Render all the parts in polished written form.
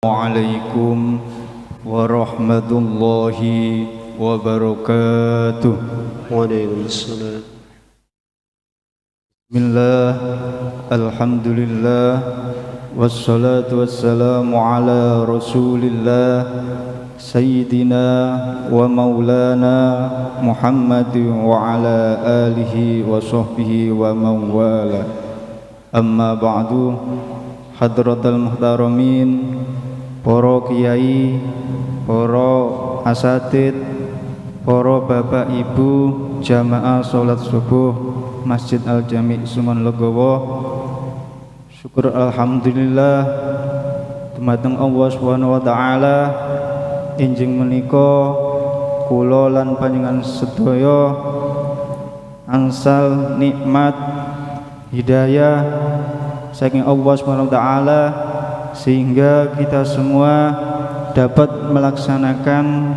Assalamualaikum warahmatullahi wabarakatuh. Waalaikumsalam. Bismillah, alhamdulillah, wassalatu wassalamu ala rasulillah Sayyidina wa maulana Muhammadin wa ala alihi wa sahbihi wa mawala. Amma ba'du, hadratal muhtaramin, para kiai, para asatid, para bapak ibu jamaah salat subuh Masjid Al-Jami' Sunan Legowo. Syukur alhamdulillah dumateng Allah Subhanahu wa taala injing menika kula lan panjenengan sedaya angsal nikmat hidayah saking Allah Subhanahu wa taala sehingga kita semua dapat melaksanakan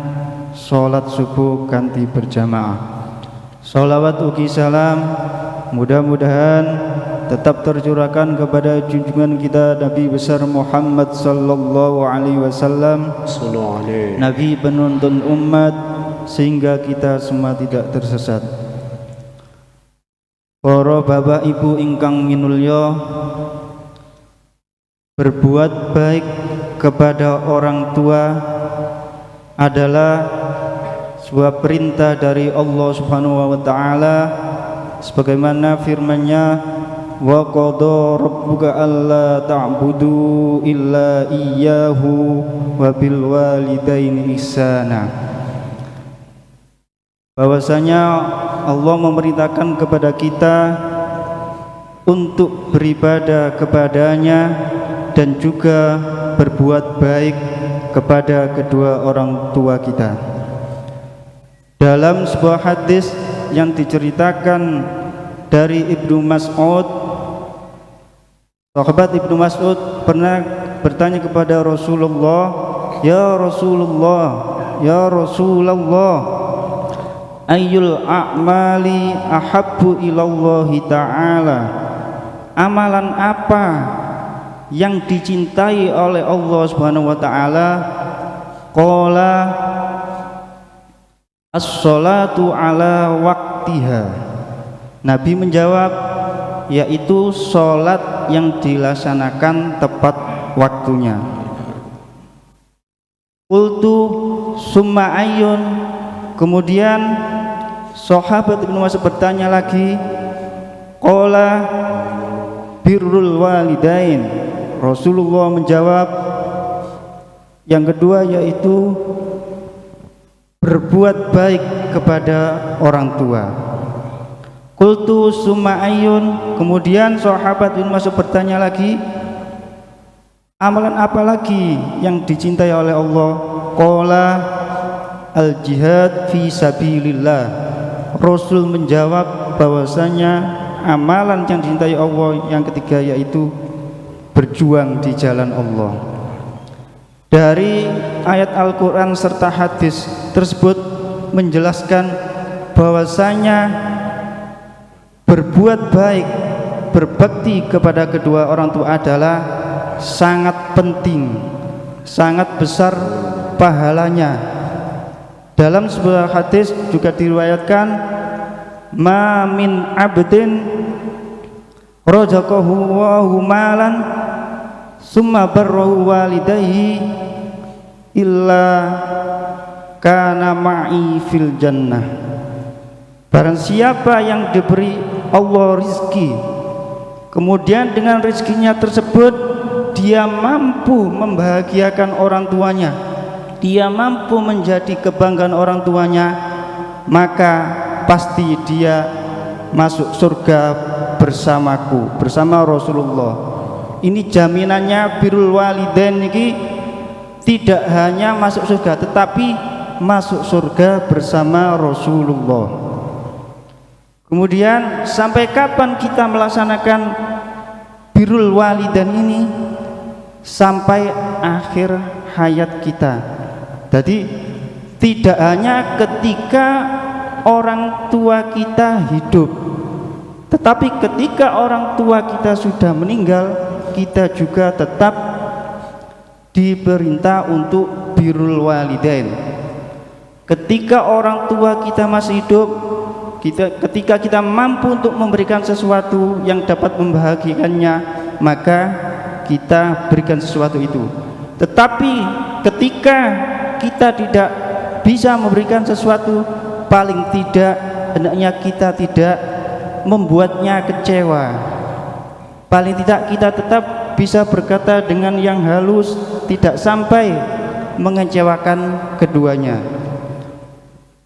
sholat subuh kanthi berjamaah. Sholawat ugi salam mudah-mudahan tetap tercurahkan kepada junjungan kita Nabi besar Muhammad sallallahu alaihi wasallam, Nabi penuntun umat, sehingga kita semua tidak tersesat. Para bapak ibu ingkang minulya, berbuat baik kepada orang tua adalah sebuah perintah dari Allah Subhanahu wa taala sebagaimana firman-Nya, wa qada rabbuka alla ta'budu illa iyyahu wa bil walidaini ihsana. Bahwasanya Allah memerintahkan kepada kita untuk beribadah kepadanya dan juga berbuat baik kepada kedua orang tua kita. Dalam sebuah hadis yang diceritakan dari Ibnu Mas'ud, sahabat Ibnu Mas'ud pernah bertanya kepada Rasulullah, "Ya Rasulullah, ya Rasulullah, ayyul a'mali ahabbu ilallahi ta'ala?" Amalan apa yang dicintai oleh Allah Subhanahu wa taala? Qala as-sholatu ala waktiha. Nabi menjawab, yaitu sholat yang dilaksanakan tepat waktunya. Qultu summa ayyun. Kemudian sahabat Ibnu Mas'ud bertanya lagi, qala birrul walidain. Rasulullah menjawab, yang kedua yaitu berbuat baik kepada orang tua. Qultu summa ayyun. Kemudian sahabat Ibnu Mas'ud bertanya lagi, amalan apa lagi yang dicintai oleh Allah? Qala al jihad fi sabilillah. Rasul menjawab bahwasanya amalan yang dicintai Allah yang ketiga yaitu berjuang di jalan Allah. Dari ayat Al-Quran serta hadis tersebut menjelaskan bahwasanya berbuat baik, berbakti kepada kedua orang tua adalah sangat penting, sangat besar pahalanya. Dalam sebuah hadis juga diriwayatkan, ma min abdin razaqahu Allahu malan summa barrahu walidayhi illa kana ma'i fil jannah. Barang siapa yang diberi Allah rizki, kemudian dengan rizkinya tersebut dia mampu membahagiakan orang tuanya, dia mampu menjadi kebanggaan orang tuanya, maka pasti dia masuk surga bersamaku, bersama Rasulullah. Ini jaminannya birrul walidain ini tidak hanya masuk surga tetapi masuk surga bersama Rasulullah. Kemudian sampai kapan kita melaksanakan birrul walidain ini? Sampai akhir hayat kita. Jadi tidak hanya ketika orang tua kita hidup, tetapi ketika orang tua kita sudah meninggal, kita juga tetap diperintah untuk birrul walidain. Ketika orang tua kita masih hidup, ketika kita mampu untuk memberikan sesuatu yang dapat membahagiakannya, maka kita berikan sesuatu itu. Tetapi ketika kita tidak bisa memberikan sesuatu, paling tidak hendaknya kita tidak membuatnya kecewa. Paling tidak kita tetap bisa berkata dengan yang halus, tidak sampai mengecewakan keduanya.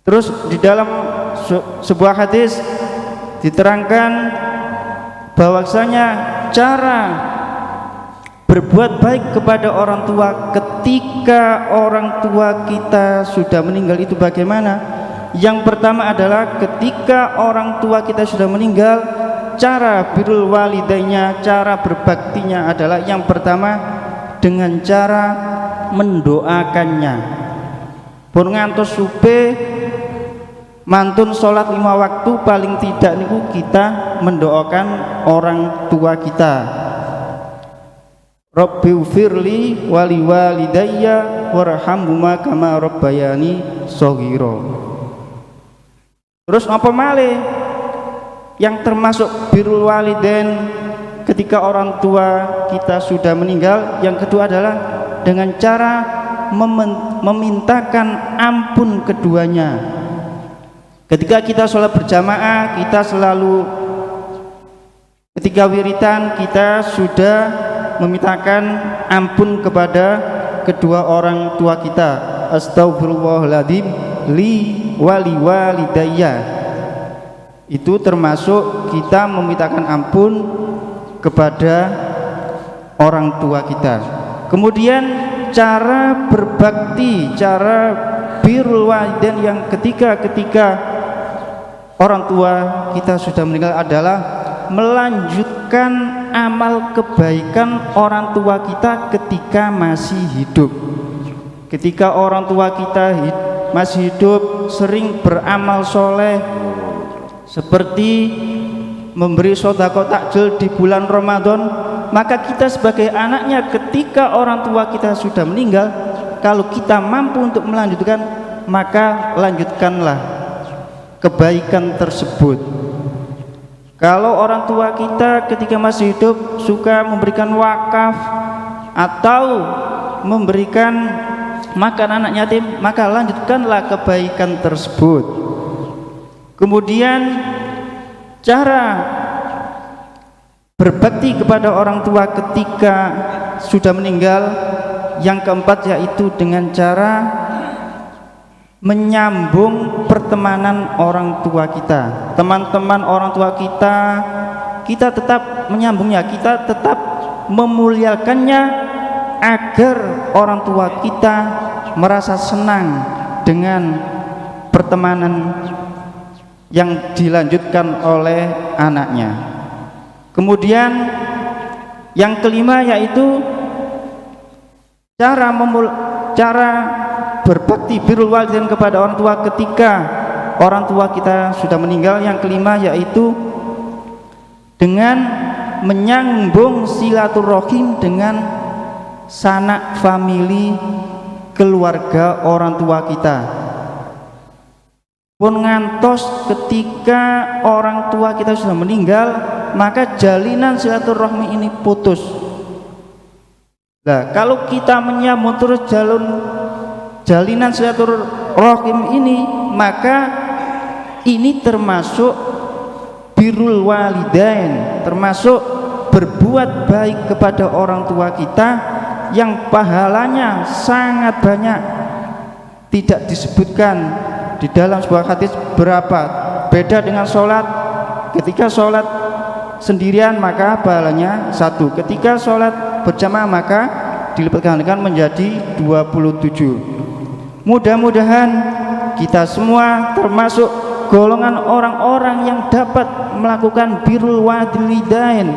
Terus di dalam sebuah hadis diterangkan bahwasanya cara berbuat baik kepada orang tua ketika orang tua kita sudah meninggal itu bagaimana? Yang pertama adalah ketika orang tua kita sudah meninggal, cara birrul walidainya, cara berbaktinya adalah yang pertama dengan cara mendoakannya. Pun ngantos supe mantun sholat 5 waktu, paling tidak niku kita mendoakan orang tua kita. Rabbi ufirli wali walidayya warhamhuma kama rabbayani shaghira. Terus apa malih yang termasuk birrul walidain ketika orang tua kita sudah meninggal? Yang kedua adalah dengan cara memintakan ampun keduanya. Ketika kita sholat berjamaah, kita selalu ketika wiritan kita sudah memintakan ampun kepada kedua orang tua kita. Astaghfirullahaladzim li wali walidayya. Itu termasuk kita memintakan ampun kepada orang tua kita. Kemudian cara berbakti, cara birrul walidain yang ketika orang tua kita sudah meninggal adalah melanjutkan amal kebaikan orang tua kita ketika masih hidup. Ketika orang tua kita masih hidup, sering beramal soleh seperti memberi sedekah takjil di bulan Ramadan. Maka kita sebagai anaknya ketika orang tua kita sudah meninggal, kalau kita mampu untuk melanjutkan, maka lanjutkanlah kebaikan tersebut. Kalau orang tua kita ketika masih hidup suka memberikan wakaf atau memberikan makan anak yatim, maka lanjutkanlah kebaikan tersebut. Kemudian cara berbakti kepada orang tua ketika sudah meninggal yang keempat yaitu dengan cara menyambung pertemanan orang tua kita. Teman-teman orang tua kita, kita tetap menyambungnya, kita tetap memuliakannya agar orang tua kita merasa senang dengan pertemanan yang dilanjutkan oleh anaknya. Kemudian yang kelima yaitu cara berbakti birrul walidain kepada orang tua ketika orang tua kita sudah meninggal. Yang kelima yaitu dengan menyambung silaturahim dengan sanak famili keluarga orang tua kita. Pun ngantos ketika orang tua kita sudah meninggal, maka jalinan silaturahmi ini putus. Nah, kalau kita menyambung terus jalinan silaturahim ini, maka ini termasuk birrul walidain, termasuk berbuat baik kepada orang tua kita yang pahalanya sangat banyak. Tidak disebutkan di dalam sebuah hadis berapa beda dengan sholat. Ketika sholat sendirian maka pahalanya 1, ketika sholat berjamaah maka dilipatkan menjadi 27. Mudah-mudahan kita semua termasuk golongan orang-orang yang dapat melakukan birrul walidain,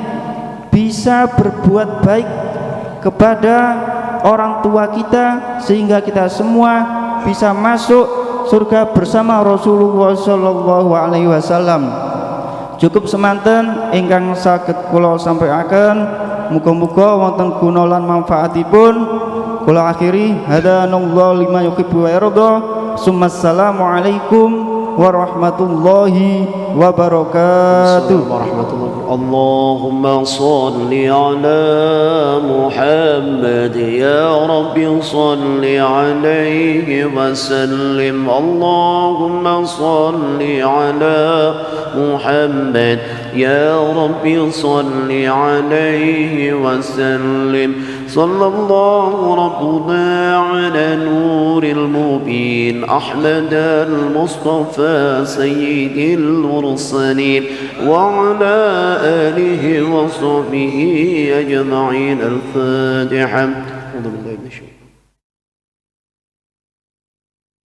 bisa berbuat baik kepada orang tua kita sehingga kita semua bisa masuk surga bersama Rasulullah sallallahu alaihi wasallam. Cukup semanten ingkang saged kula sampaiaken, muga-muga wonten guna lan manfaatipun. qul akhiri hadanallahu lima yuhibbu wa yarda. Assalamualaikum warahmatullahi wabarakatuh. اللهم صل على محمد يا رب صل عليه وسلم اللهم صل على محمد يا رب صل عليه وسلم صلى الله ربنا على نور المبين أحمد المصطفى سيد المرسلين وعلى آله وصحبه أجمعين. الفاتحة.